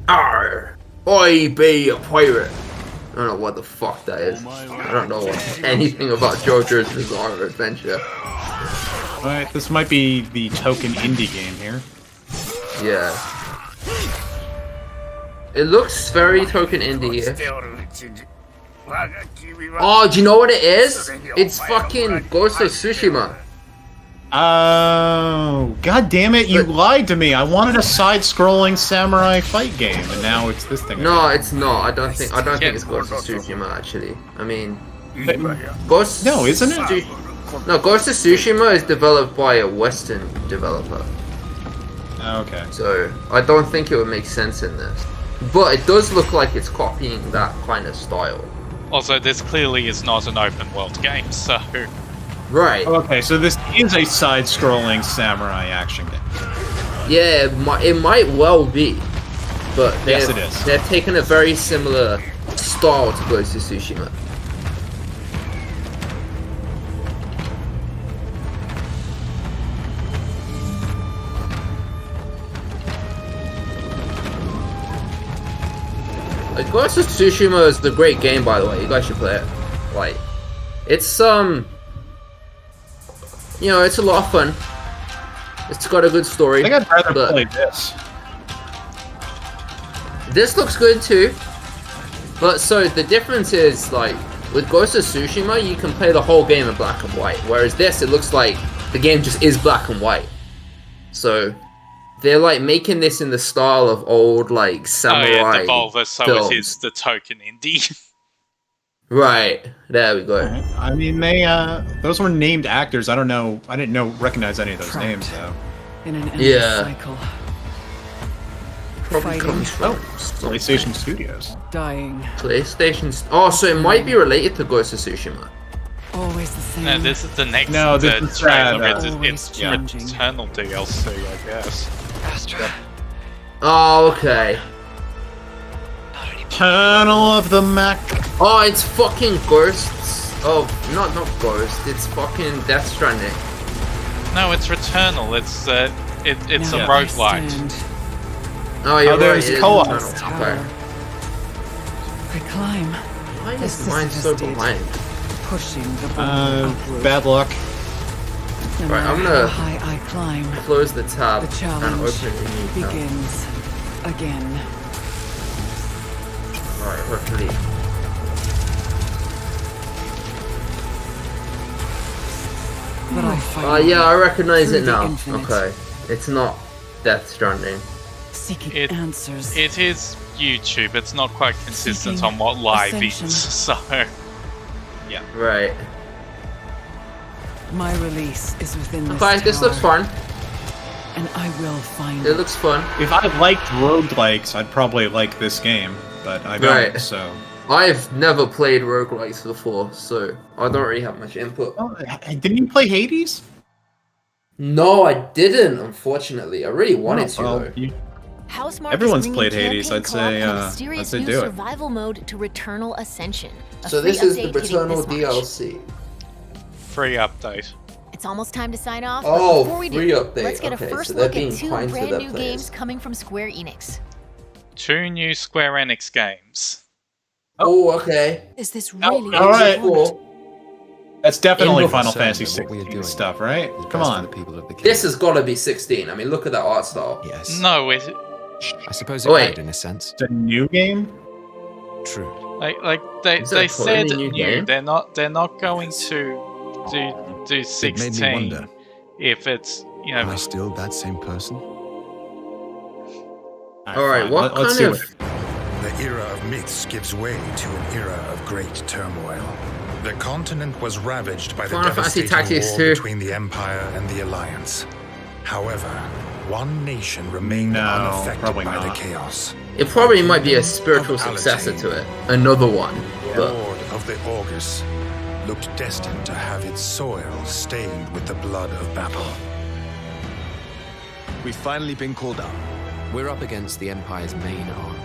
[SPEAKER 3] Arr! I be a pirate. I don't know what the fuck that is. I don't know anything about JoJo's Bizarre Adventure.
[SPEAKER 2] Alright, this might be the token indie game here.
[SPEAKER 3] Yeah. It looks very token indie. Oh, do you know what it is? It's fucking Ghost of Tsushima.
[SPEAKER 2] Oh, god damn it, you lied to me. I wanted a side-scrolling samurai fight game, and now it's this thing.
[SPEAKER 3] No, it's not. I don't think it's Ghost of Tsushima actually. I mean, Ghost.
[SPEAKER 2] No, isn't it?
[SPEAKER 3] No, Ghost of Tsushima is developed by a Western developer.
[SPEAKER 2] Okay.
[SPEAKER 3] So I don't think it would make sense in this. But it does look like it's copying that kind of style.
[SPEAKER 1] Also, this clearly is not an open world game, so
[SPEAKER 3] Right.
[SPEAKER 2] Okay, so this is a side-scrolling samurai action game.
[SPEAKER 3] Yeah, it might well be. But
[SPEAKER 2] Yes, it is.
[SPEAKER 3] They've taken a very similar style to Ghost of Tsushima. Like, Ghost of Tsushima is a great game, by the way. You guys should play it. Like, it's you know, it's a lot of fun. It's got a good story.
[SPEAKER 2] I think I'd rather
[SPEAKER 3] but
[SPEAKER 2] play this.
[SPEAKER 3] this looks good too. But so the difference is, like, with Ghost of Tsushima, you can play the whole game in black and white. Whereas this, it looks like the game just is black and white. So they're like making this in the style of old, like, samurai
[SPEAKER 1] Devolver, so
[SPEAKER 3] films.
[SPEAKER 1] it is the token indie.
[SPEAKER 3] Right. There we go.
[SPEAKER 2] I mean, those were named actors. I don't know. I didn't recognize any of those names, though.
[SPEAKER 6] In an endless
[SPEAKER 3] Yeah.
[SPEAKER 6] cycle,
[SPEAKER 3] Probably
[SPEAKER 6] Fighting.
[SPEAKER 3] comes from
[SPEAKER 2] PlayStation Studios.
[SPEAKER 6] dying,
[SPEAKER 3] PlayStation. Oh, so it might be related to Ghost of Tsushima.
[SPEAKER 6] always the same.
[SPEAKER 1] No, this is the next
[SPEAKER 2] No, this is
[SPEAKER 1] trailer.
[SPEAKER 2] that,
[SPEAKER 1] It's
[SPEAKER 6] changing.
[SPEAKER 1] Returnal DLC, I guess.
[SPEAKER 6] Astra.
[SPEAKER 3] Oh, okay.
[SPEAKER 2] Tunnel of the Mac.
[SPEAKER 3] Oh, it's fucking Ghosts. Oh, not Ghost. It's fucking Death Stranding.
[SPEAKER 1] No, it's Returnal. It's it's
[SPEAKER 6] Now
[SPEAKER 1] a
[SPEAKER 6] I
[SPEAKER 1] roguelite.
[SPEAKER 6] stand,
[SPEAKER 3] Oh, you're right.
[SPEAKER 2] there's
[SPEAKER 3] it is
[SPEAKER 2] co-op.
[SPEAKER 3] Eternal. Okay.
[SPEAKER 6] I climb,
[SPEAKER 3] Why is
[SPEAKER 6] This
[SPEAKER 3] mine
[SPEAKER 6] is
[SPEAKER 3] so
[SPEAKER 6] just it.
[SPEAKER 3] behind?
[SPEAKER 6] pushing the boulder upward.
[SPEAKER 2] Bad luck.
[SPEAKER 6] No
[SPEAKER 3] Right, I'm
[SPEAKER 6] matter
[SPEAKER 3] gonna-
[SPEAKER 6] how high I climb,
[SPEAKER 3] Close the tab
[SPEAKER 6] the
[SPEAKER 3] and
[SPEAKER 6] challenge
[SPEAKER 3] open a new tab.
[SPEAKER 6] begins again.
[SPEAKER 3] Alright, hopefully.
[SPEAKER 6] But I fight.
[SPEAKER 3] Oh, yeah, I recognize
[SPEAKER 6] Through
[SPEAKER 3] it
[SPEAKER 6] the
[SPEAKER 3] now.
[SPEAKER 6] infinite.
[SPEAKER 3] Okay. It's not Death Stranding.
[SPEAKER 6] Seeking
[SPEAKER 1] It-
[SPEAKER 6] answers.
[SPEAKER 1] It is YouTube. It's not quite consistent
[SPEAKER 6] Seeking
[SPEAKER 1] on what live
[SPEAKER 6] ascension.
[SPEAKER 1] is, so
[SPEAKER 3] Right.
[SPEAKER 6] My release is within this
[SPEAKER 3] Okay, this looks
[SPEAKER 6] tower,
[SPEAKER 3] fun.
[SPEAKER 6] and I will find
[SPEAKER 3] It looks fun.
[SPEAKER 2] If I liked roguelikes, I'd probably like this game, but I don't,
[SPEAKER 3] Right.
[SPEAKER 2] so...
[SPEAKER 3] I've never played roguelikes before, so I don't really have much input.
[SPEAKER 2] Oh, didn't you play Hades?
[SPEAKER 3] No, I didn't, unfortunately. I really wanted to, though.
[SPEAKER 5] Housemarque
[SPEAKER 2] Everyone's
[SPEAKER 5] is
[SPEAKER 2] played
[SPEAKER 5] bringing
[SPEAKER 2] Hades,
[SPEAKER 5] campaign
[SPEAKER 2] I'd
[SPEAKER 5] co-op
[SPEAKER 2] say,
[SPEAKER 5] and a
[SPEAKER 2] I'd
[SPEAKER 5] serious
[SPEAKER 2] say
[SPEAKER 5] new
[SPEAKER 2] do it.
[SPEAKER 5] survival mode to Returnal Ascension. A
[SPEAKER 3] So
[SPEAKER 5] free
[SPEAKER 3] this is the
[SPEAKER 5] update hitting
[SPEAKER 3] Returnal
[SPEAKER 5] this March.
[SPEAKER 3] DLC.
[SPEAKER 1] Free update.
[SPEAKER 5] It's almost time to sign off.
[SPEAKER 3] Oh,
[SPEAKER 5] but before we
[SPEAKER 3] free
[SPEAKER 5] do,
[SPEAKER 3] update.
[SPEAKER 5] let's get
[SPEAKER 3] Okay,
[SPEAKER 5] a first
[SPEAKER 3] so they're
[SPEAKER 5] look
[SPEAKER 3] being
[SPEAKER 5] at 2
[SPEAKER 3] kind to
[SPEAKER 5] brand
[SPEAKER 3] their
[SPEAKER 5] new
[SPEAKER 3] players.
[SPEAKER 5] games coming from Square Enix.
[SPEAKER 1] 2 new Square Enix games.
[SPEAKER 3] Oh, okay.
[SPEAKER 6] Is this
[SPEAKER 2] Oh,
[SPEAKER 6] really
[SPEAKER 2] all
[SPEAKER 6] what you
[SPEAKER 2] right.
[SPEAKER 6] want?
[SPEAKER 3] Cool.
[SPEAKER 2] That's definitely
[SPEAKER 3] In-
[SPEAKER 2] Final
[SPEAKER 7] Concerned
[SPEAKER 2] Fantasy
[SPEAKER 7] with what we are
[SPEAKER 2] 16
[SPEAKER 7] doing.
[SPEAKER 2] stuff, right?
[SPEAKER 7] It's
[SPEAKER 2] Come
[SPEAKER 7] best for
[SPEAKER 2] on.
[SPEAKER 7] the people of the kingdom.
[SPEAKER 3] This has got to be 16. I mean, look at that art style.
[SPEAKER 7] Yes.
[SPEAKER 1] No,
[SPEAKER 7] I suppose
[SPEAKER 3] Oh,
[SPEAKER 7] it
[SPEAKER 3] wait.
[SPEAKER 7] would, in a sense.
[SPEAKER 2] It's a new game?
[SPEAKER 7] True.
[SPEAKER 1] like they
[SPEAKER 3] Is that a
[SPEAKER 1] said
[SPEAKER 3] totally new
[SPEAKER 1] new.
[SPEAKER 3] game?
[SPEAKER 1] They're not going to do
[SPEAKER 7] It made
[SPEAKER 1] 16
[SPEAKER 7] me wonder.
[SPEAKER 1] if it's
[SPEAKER 7] Am I still that same person?
[SPEAKER 3] Alright,
[SPEAKER 2] fine.
[SPEAKER 3] what
[SPEAKER 2] Let's
[SPEAKER 3] kind
[SPEAKER 2] see
[SPEAKER 3] of...
[SPEAKER 8] The era of myths gives way to an era of great turmoil. The continent was ravaged by the
[SPEAKER 3] Final Fantasy
[SPEAKER 8] devastating
[SPEAKER 3] Tactics
[SPEAKER 8] war
[SPEAKER 3] 2.
[SPEAKER 8] between the Empire and the Alliance. However, one nation remained
[SPEAKER 2] No,
[SPEAKER 8] unaffected
[SPEAKER 2] probably
[SPEAKER 8] by the
[SPEAKER 2] not.
[SPEAKER 8] chaos.
[SPEAKER 3] It probably might be a spiritual successor to it. Another one. But
[SPEAKER 8] Lord of the Augurs looked destined to have its soil stained with the blood of battle.
[SPEAKER 9] We've finally been called up.
[SPEAKER 7] We're up against the Empire's main army.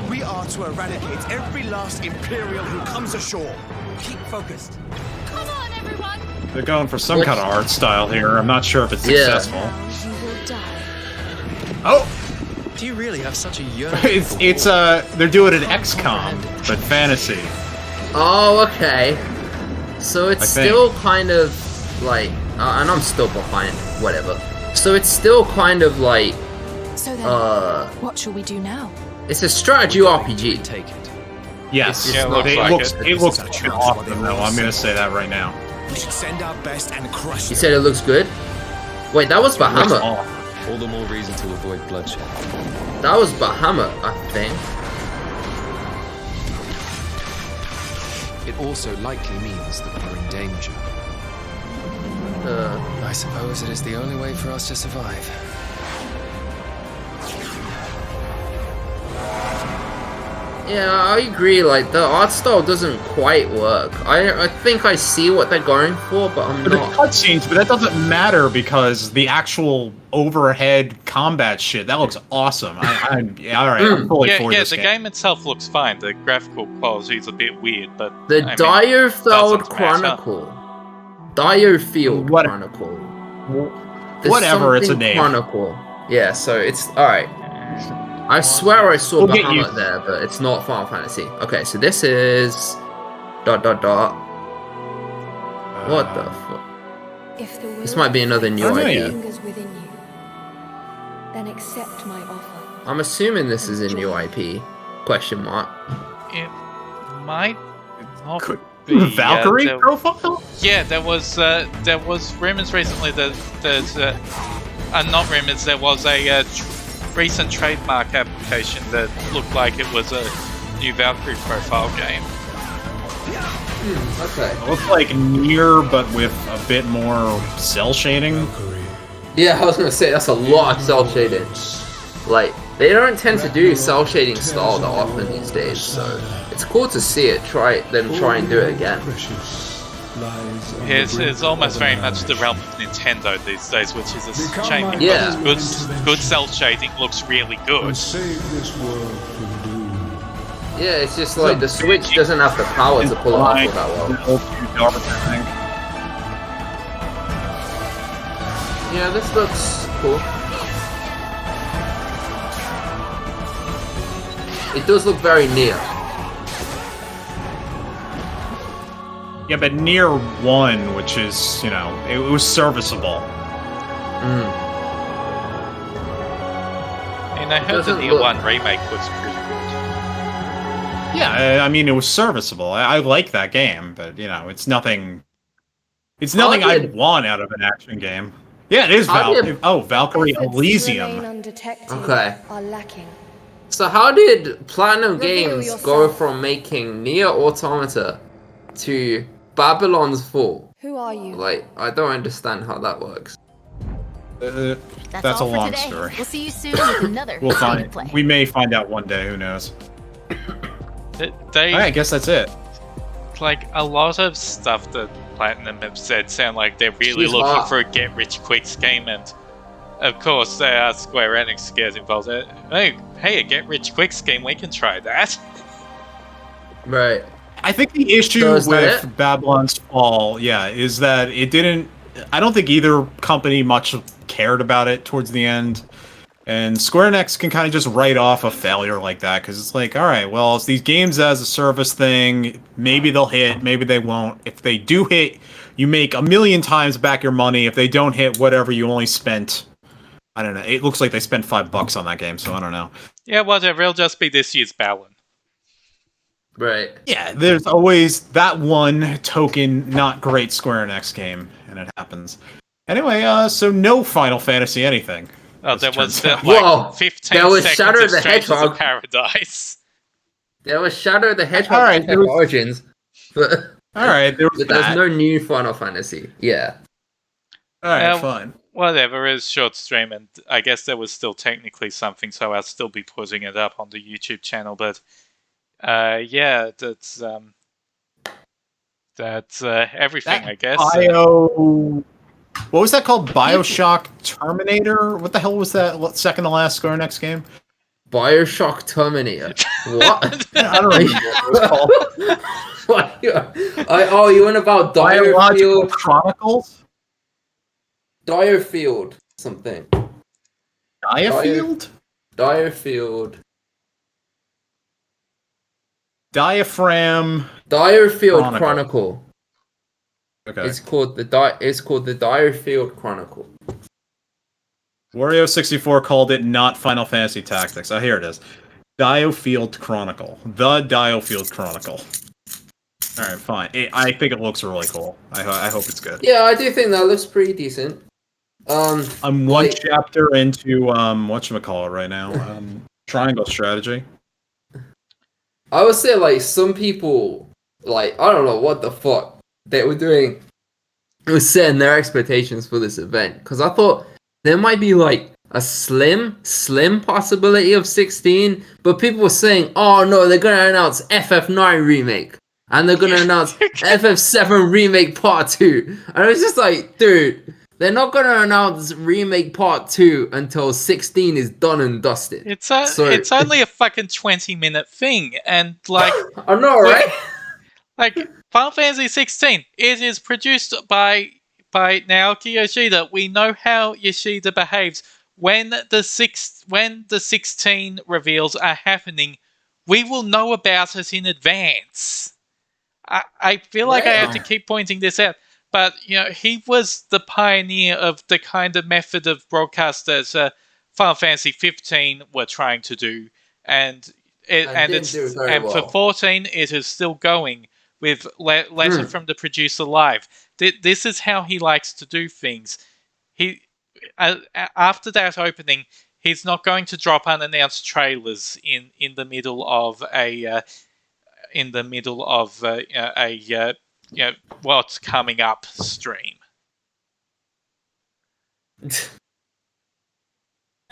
[SPEAKER 9] We are to eradicate every last Imperial who comes ashore. Keep focused.
[SPEAKER 5] Come on, everyone!
[SPEAKER 2] They're going for some kind of art style here. I'm not sure if it's
[SPEAKER 3] Yeah.
[SPEAKER 2] successful.
[SPEAKER 5] You will die.
[SPEAKER 2] Oh!
[SPEAKER 7] Do you really have such a yearning?
[SPEAKER 2] They're doing an XCOM, but fantasy.
[SPEAKER 3] oh, okay. So it's
[SPEAKER 2] I
[SPEAKER 3] still kind of like, and I'm still behind. Whatever. So it's still kind of like,
[SPEAKER 6] So then, what shall we do now?
[SPEAKER 3] it's a strategy RPG.
[SPEAKER 7] Take it.
[SPEAKER 2] Yes,
[SPEAKER 3] It's just not
[SPEAKER 2] it
[SPEAKER 1] like
[SPEAKER 2] looks
[SPEAKER 1] it.
[SPEAKER 2] it looks fucking awesome though. I'm gonna say that right now.
[SPEAKER 9] We should send our best and crush
[SPEAKER 3] You
[SPEAKER 9] them.
[SPEAKER 3] said it looks good. Wait, that was
[SPEAKER 2] It looks
[SPEAKER 3] Bahamut.
[SPEAKER 2] awesome.
[SPEAKER 7] All the more reason to avoid bloodshed.
[SPEAKER 3] That was Bahamut, I think.
[SPEAKER 7] It also likely means that we're in danger. I suppose it is the only way for us to survive.
[SPEAKER 3] Yeah, I agree. Like the art style doesn't quite work. I think I see what they're going for, but I'm
[SPEAKER 2] But the
[SPEAKER 3] not.
[SPEAKER 2] cutscenes, but that doesn't matter because the actual overhead combat shit that looks awesome. Yeah, all right, I'm fully for
[SPEAKER 1] yeah,
[SPEAKER 2] this
[SPEAKER 1] the game itself looks fine. The graphical quality is a bit weird, but
[SPEAKER 3] The
[SPEAKER 1] I mean,
[SPEAKER 3] Diofield
[SPEAKER 1] doesn't matter.
[SPEAKER 3] Chronicle. Diofield
[SPEAKER 2] What-
[SPEAKER 3] Chronicle. There's
[SPEAKER 2] Whatever, it's a
[SPEAKER 3] something
[SPEAKER 2] name.
[SPEAKER 3] Chronicle. Yeah, so it's alright. I swear I saw
[SPEAKER 2] We'll get
[SPEAKER 3] Bahamut
[SPEAKER 2] used-
[SPEAKER 3] there, but it's not Final Fantasy. Okay, so this is... ... What the fuck?
[SPEAKER 10] If the will
[SPEAKER 3] This might be another new
[SPEAKER 2] Oh,
[SPEAKER 3] IP.
[SPEAKER 2] yeah.
[SPEAKER 10] lingers within you, then accept my offer.
[SPEAKER 3] I'm assuming this is a new IP. Question mark.
[SPEAKER 1] it might not
[SPEAKER 2] Could-
[SPEAKER 1] be.
[SPEAKER 2] Valkyrie
[SPEAKER 1] there-
[SPEAKER 2] profile.
[SPEAKER 1] Yeah, there was rumors recently that there's not rumors. There was a recent trademark application that looked like it was a new Valkyrie profile game.
[SPEAKER 3] Okay.
[SPEAKER 2] It looks like Nier, but with a bit more cell shading.
[SPEAKER 3] Yeah, I was gonna say that's a lot of cell shading. Like they don't tend to do cell shading style that often these days, so it's cool to see it. Try and do it again.
[SPEAKER 1] It's almost very much the realm of Nintendo these days, which is a shame because
[SPEAKER 3] Yeah.
[SPEAKER 1] good cell shading looks really good.
[SPEAKER 3] Yeah, it's just like the Switch doesn't have the power to pull it off that well. Yeah, this looks cool. It does look very near.
[SPEAKER 2] Yeah, but Nier 1, which is, it was serviceable.
[SPEAKER 1] And I heard the
[SPEAKER 3] Doesn't
[SPEAKER 1] Nier
[SPEAKER 3] look-
[SPEAKER 1] 1 remake was pretty good.
[SPEAKER 2] Yeah, I mean, it was serviceable. I like that game, but, it's nothing... It's nothing
[SPEAKER 3] How
[SPEAKER 2] I'd
[SPEAKER 3] did-
[SPEAKER 2] want out of an action game. Yeah, it is
[SPEAKER 3] How did-
[SPEAKER 2] Valkyrie
[SPEAKER 10] Efforts to
[SPEAKER 2] Elysium.
[SPEAKER 10] remain undetected
[SPEAKER 3] Okay.
[SPEAKER 10] are lacking.
[SPEAKER 3] So how did Platinum
[SPEAKER 10] Reveal
[SPEAKER 3] Games
[SPEAKER 10] yourself.
[SPEAKER 3] go from making Nier Automata to Babylon's Fall?
[SPEAKER 10] Who are you?
[SPEAKER 3] Like, I don't understand how that works.
[SPEAKER 2] That's a
[SPEAKER 5] all for
[SPEAKER 2] long
[SPEAKER 5] today.
[SPEAKER 2] story.
[SPEAKER 5] We'll see you soon with another
[SPEAKER 2] We'll
[SPEAKER 5] Play.
[SPEAKER 2] find. We may find out one day. Who knows?
[SPEAKER 1] They
[SPEAKER 2] I guess that's it.
[SPEAKER 1] like a lot of stuff that Platinum have said sound like they're really
[SPEAKER 3] She's
[SPEAKER 1] looking
[SPEAKER 3] hot.
[SPEAKER 1] for a get-rich-quick scheme, and of course there are Square Enix scares involved. Hey, a get-rich-quick scheme, we can try that.
[SPEAKER 3] Right.
[SPEAKER 2] I think the issue
[SPEAKER 3] So is that
[SPEAKER 2] with
[SPEAKER 3] it?
[SPEAKER 2] Babylon's Fall, is that it didn't. I don't think either company much cared about it towards the end. And Square Enix can kind of just write off a failure like that because it's like, all right, well, it's these games as a service thing. Maybe they'll hit, maybe they won't. If they do hit, you make 1,000,000 times back your money. If they don't hit, whatever, you only spent. I don't know. It looks like they spent $5 on that game, so I don't know.
[SPEAKER 1] Yeah, whatever. It'll just be this year's Balan.
[SPEAKER 3] Right.
[SPEAKER 2] Yeah, there's always that one token not great Square Enix game, and it happens. Anyway, so no Final Fantasy anything.
[SPEAKER 1] Oh,
[SPEAKER 2] This
[SPEAKER 1] there was
[SPEAKER 2] turns out.
[SPEAKER 3] Whoa,
[SPEAKER 1] 15
[SPEAKER 3] there was
[SPEAKER 1] seconds
[SPEAKER 3] Shadow
[SPEAKER 1] of
[SPEAKER 3] the
[SPEAKER 1] Strangers of
[SPEAKER 3] Hedgehog.
[SPEAKER 1] Paradise.
[SPEAKER 3] There was Shadow the Hedgehog
[SPEAKER 2] All right,
[SPEAKER 3] FF
[SPEAKER 2] there was-
[SPEAKER 3] Origins, but
[SPEAKER 2] All right, there was
[SPEAKER 3] but there's
[SPEAKER 2] that.
[SPEAKER 3] no new Final Fantasy. Yeah.
[SPEAKER 2] All right,
[SPEAKER 1] Yeah,
[SPEAKER 2] fine.
[SPEAKER 1] Whatever, it's short stream, and I guess there was still technically something, so I'll still be putting it up on the YouTube channel. But yeah, that's everything, I guess.
[SPEAKER 2] What was that called? BioShock Terminator? What the hell was that? What, second to last Square Enix game?
[SPEAKER 3] Bioshock Terminator. What?
[SPEAKER 2] I don't remember what it was called.
[SPEAKER 3] Oh, you went about
[SPEAKER 2] Biological
[SPEAKER 3] Direfield.
[SPEAKER 2] Chronicles?
[SPEAKER 3] Direfield something.
[SPEAKER 2] Diafield?
[SPEAKER 3] Direfield.
[SPEAKER 2] Diaphragm.
[SPEAKER 3] Direfield Chronicle.
[SPEAKER 2] Okay.
[SPEAKER 3] It's called the Direfield Chronicle.
[SPEAKER 2] Wario64 called it not Final Fantasy Tactics. Oh, here it is. Diofield Chronicle. The Diofield Chronicle. Alright, fine. I think it looks really cool. I hope it's good.
[SPEAKER 3] Yeah, I do think that looks pretty decent.
[SPEAKER 2] I'm one chapter into whatchamacallit right now. Triangle Strategy.
[SPEAKER 3] I would say like some people like I don't know what the fuck they were doing. It was setting their expectations for this event because I thought there might be like a slim possibility of 16, but people were saying, "Oh no, they're gonna announce FF9 remake and they're gonna announce FF7 remake Part 2," and I was just like, dude. They're not gonna announce remake Part 2 until 16 is done and dusted.
[SPEAKER 1] It's only a fucking 20-minute thing, and like
[SPEAKER 3] I know, right?
[SPEAKER 1] Like Final Fantasy 16, it is produced by Naoki Yoshida. We know how Yoshida behaves when the 16 reveals are happening. We will know about it in advance. I feel like I have to keep pointing this out. But, you know, he was the pioneer of the kind of method of broadcasters Final Fantasy 15 were trying to do. And for 14, it is still going with Letter from the Producer Live. This is how he likes to do things. After that opening, he's not going to drop unannounced trailers in the middle of a what's coming up stream.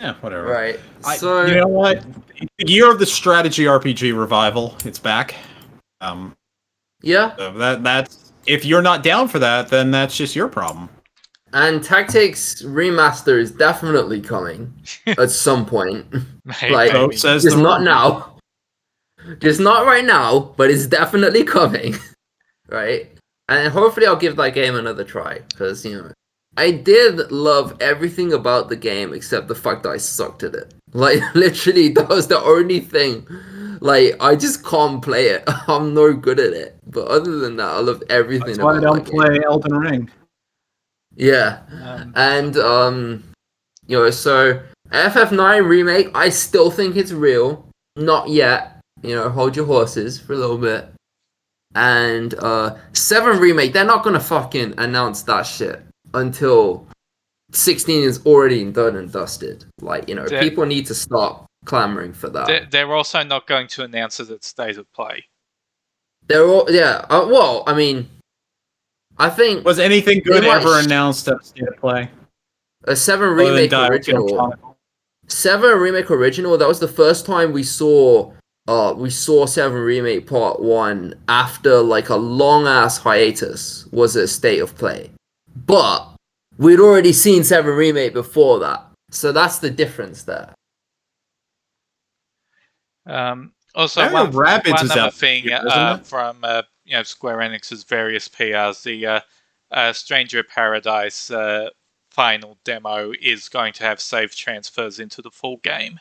[SPEAKER 2] Yeah, whatever.
[SPEAKER 3] Right. So
[SPEAKER 2] you know what? The year of the strategy RPG revival, it's back.
[SPEAKER 3] Yeah.
[SPEAKER 2] So that's if you're not down for that, then that's just your problem.
[SPEAKER 3] And Tactics Remaster is definitely coming at some point. Like,
[SPEAKER 2] so says
[SPEAKER 3] just not now. Just not right now, but it's definitely coming. Right? And hopefully I'll give that game another try. Because, you know, I did love everything about the game except the fact that I sucked at it. Like, literally, that was the only thing. Like, I just can't play it. I'm no good at it. But other than that, I love everything
[SPEAKER 2] That's why I
[SPEAKER 3] about
[SPEAKER 2] don't
[SPEAKER 3] that
[SPEAKER 2] play
[SPEAKER 3] game.
[SPEAKER 2] Elden Ring.
[SPEAKER 3] Yeah. And, you know, so FF9 Remake, I still think it's real. Not yet. You know, hold your horses for a little bit. And 7 Remake, they're not gonna fucking announce that shit until 16 is already done and dusted. Like, you know, people need to stop clamoring for that.
[SPEAKER 1] They're also not going to announce it at State of Play.
[SPEAKER 3] They're all, yeah. Well, I mean, I think
[SPEAKER 2] was anything good ever announced at State of Play?
[SPEAKER 3] A 7 Remake original. 7 Remake original. That was the first time we saw we saw 7 Remake Part 1 after like a long ass hiatus was a state of play. But we'd already seen 7 Remake before that. So that's the difference there.
[SPEAKER 1] Also,
[SPEAKER 2] Mario Rabbids
[SPEAKER 1] one
[SPEAKER 2] is
[SPEAKER 1] other
[SPEAKER 2] out
[SPEAKER 1] thing
[SPEAKER 2] here, isn't it?
[SPEAKER 1] from Square Enix's various PRs, the Stranger of Paradise final demo is going to have save transfers into the full game.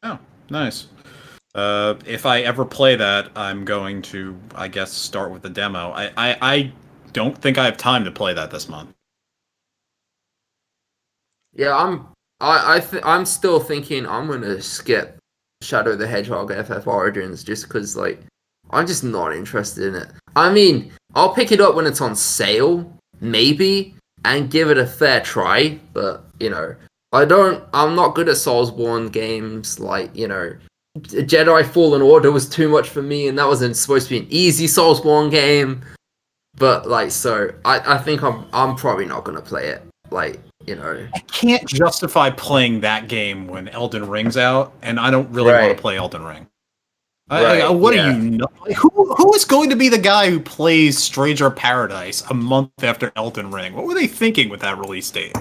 [SPEAKER 2] Oh, nice. If I ever play that, I'm going to, I guess, start with the demo. I don't think I have time to play that this month.
[SPEAKER 3] Yeah, I'm still thinking I'm gonna skip Shadow the Hedgehog FF Origins just because like I'm just not interested in it. I mean, I'll pick it up when it's on sale, maybe, and give it a fair try. But I'm not good at Soulsborne games. Like Jedi Fallen Order was too much for me, and that wasn't supposed to be an easy Soulsborne game. But like, so I think I'm probably not gonna play it. Like,
[SPEAKER 2] I can't justify playing that game when Elden Ring's out, and I don't really want to play Elden Ring. What are you? Like, who is going to be the guy who plays Stranger of Paradise a month after Elden Ring? What were they thinking with that release date?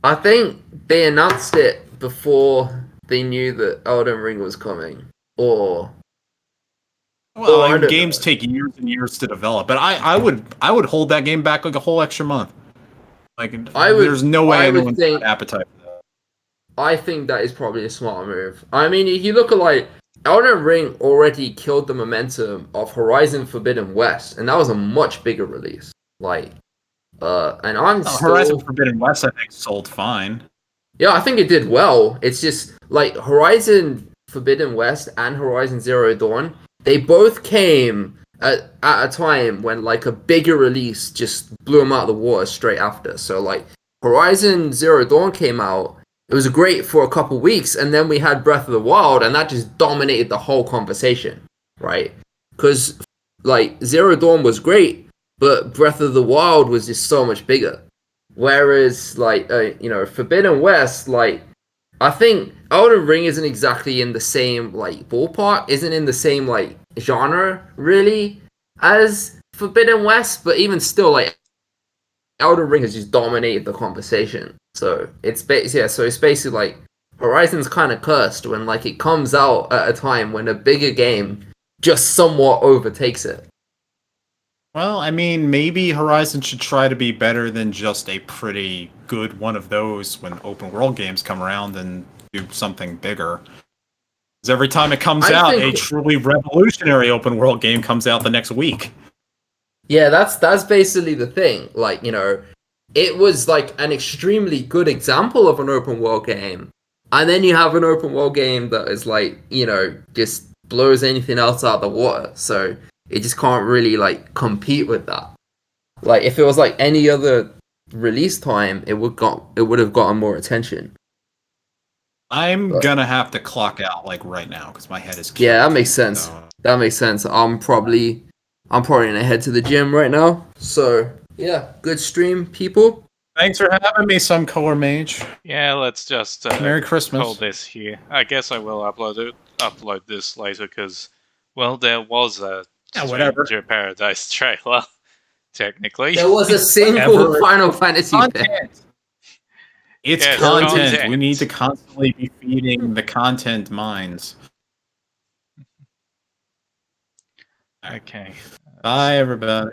[SPEAKER 3] I think they announced it before they knew that Elden Ring was coming, or.
[SPEAKER 2] Well, games take years and years to develop, but I would hold that game back like a whole extra month. Like, there's no way anyone's got appetite for that.
[SPEAKER 3] I think that is probably a smart move. I mean, if you look at like Elden Ring already killed the momentum of Horizon Forbidden West, and that was a much bigger release. Like, and I'm still...
[SPEAKER 2] Horizon Forbidden West, I think, sold fine.
[SPEAKER 3] Yeah, I think it did well. It's just like Horizon Forbidden West and Horizon Zero Dawn. They both came at a time when like a bigger release just blew them out of the water straight after. So like Horizon Zero Dawn came out, it was great for a couple weeks, and then we had Breath of the Wild, and that just dominated the whole conversation, right? Because like Zero Dawn was great, but Breath of the Wild was just so much bigger. Whereas like Forbidden West, like I think Elden Ring isn't exactly in the same like ballpark, isn't in the same like genre really as Forbidden West, but even still, like Elden Ring has just dominated the conversation. So it's basically like Horizon's kind of cursed when like it comes out at a time when a bigger game just somewhat overtakes it.
[SPEAKER 2] Well, I mean, maybe Horizon should try to be better than just a pretty good one of those when open world games come around and do something bigger. Because every time it comes out, a truly revolutionary open world game comes out the next week.
[SPEAKER 3] Yeah, that's basically the thing. Like, it was like an extremely good example of an open world game. And then you have an open world game that is like, just blows anything else out of the water. So it just can't really like compete with that. Like if it was like any other release time, it would have gotten more attention.
[SPEAKER 2] I'm gonna have to clock out like right now because my head is killed.
[SPEAKER 3] Yeah, that makes sense. That makes sense. I'm probably gonna head to the gym right now. So yeah, good stream, people.
[SPEAKER 2] Thanks for having me, some color mage.
[SPEAKER 1] Yeah, let's just
[SPEAKER 2] Merry Christmas.
[SPEAKER 1] call this here. I guess I will upload this later because, well, there was a Stranger of Paradise trailer. Technically,
[SPEAKER 3] there was a single Final Fantasy content.
[SPEAKER 2] It's content. We need to constantly be feeding the content mines.
[SPEAKER 1] Okay.
[SPEAKER 2] Bye, everybody.